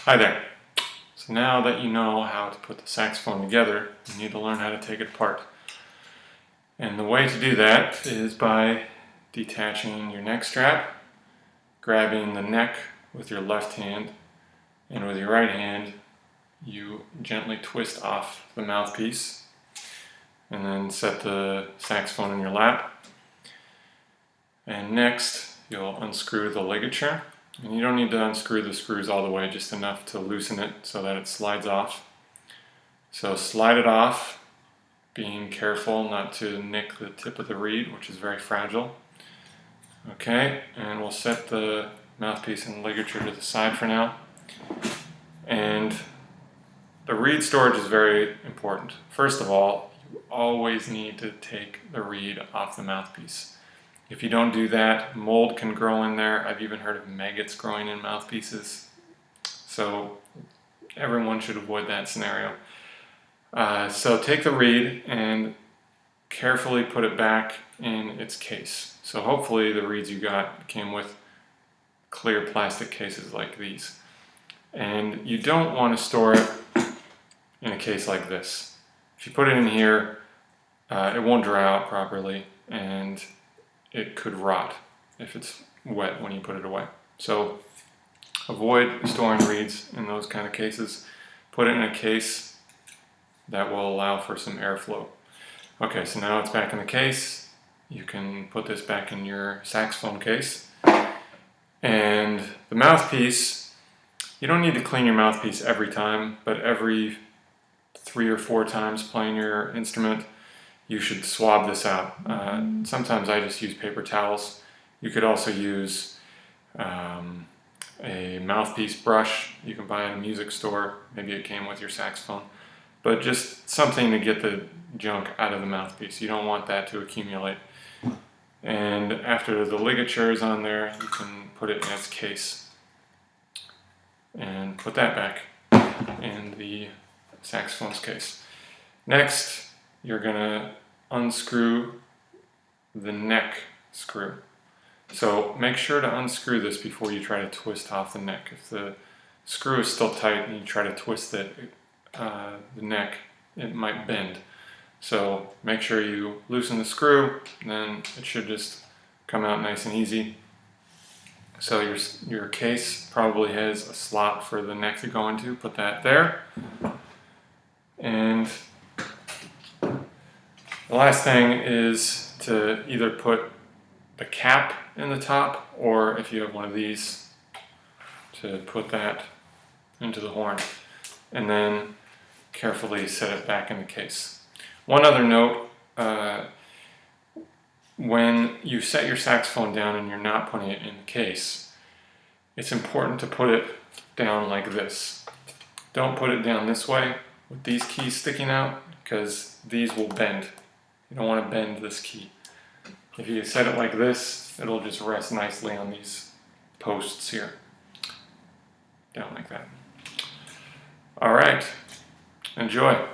Hi there. So now that you know how to put the saxophone together, you need to learn how to take it apart. And the way to do that is by detaching your neck strap, grabbing the neck with your left hand, and with your right hand you gently twist off the mouthpiece and then set the saxophone in your lap. And next you'll unscrew the ligature. And you don't need to unscrew the screws all the way, just enough to loosen it so that it slides off. So slide it off, being careful not to nick the tip of the reed, which is very fragile. Okay, and we'll set the mouthpiece and ligature to the side for now. And the reed storage is very important. First of all, you always need to take the reed off the mouthpiece. If you don't do that, mold can grow in there. I've even heard of maggots growing in mouthpieces. So everyone should avoid that scenario. So take the reed and carefully put it back in its case. So hopefully the reeds you got came with clear plastic cases like these. And you don't want to store it in a case like this. If you put it in here, it won't dry out properly and it could rot if it's wet when you put it away. So avoid storing reeds in those kind of cases. Put it in a case that will allow for some airflow. Okay, so now it's back in the case. You can put this back in your saxophone case. And the mouthpiece, you don't need to clean your mouthpiece every time, but every 3 or 4 times playing your instrument, you should swab this out. Sometimes I just use paper towels. You could also use a mouthpiece brush you can buy at a music store. Maybe it came with your saxophone. But just something to get the junk out of the mouthpiece. You don't want that to accumulate. And after the ligature is on there, you can put it in its case. And put that back in the saxophone's case. Next, you're going to unscrew the neck screw. So make sure to unscrew this before you try to twist off the neck. If the screw is still tight and you try to twist it, the neck, it might bend. So make sure you loosen the screw, then it should just come out nice and easy. So your case probably has a slot for the neck to go into. Put that there. And the last thing is to either put the cap in the top, or if you have one of these, to put that into the horn. And then carefully set it back in the case. One other note, when you set your saxophone down and you're not putting it in the case, it's important to put it down like this. Don't put it down this way with these keys sticking out, because these will bend. You don't want to bend this key. If you set it like this, it'll just rest nicely on these posts here. Down like that. All right, enjoy.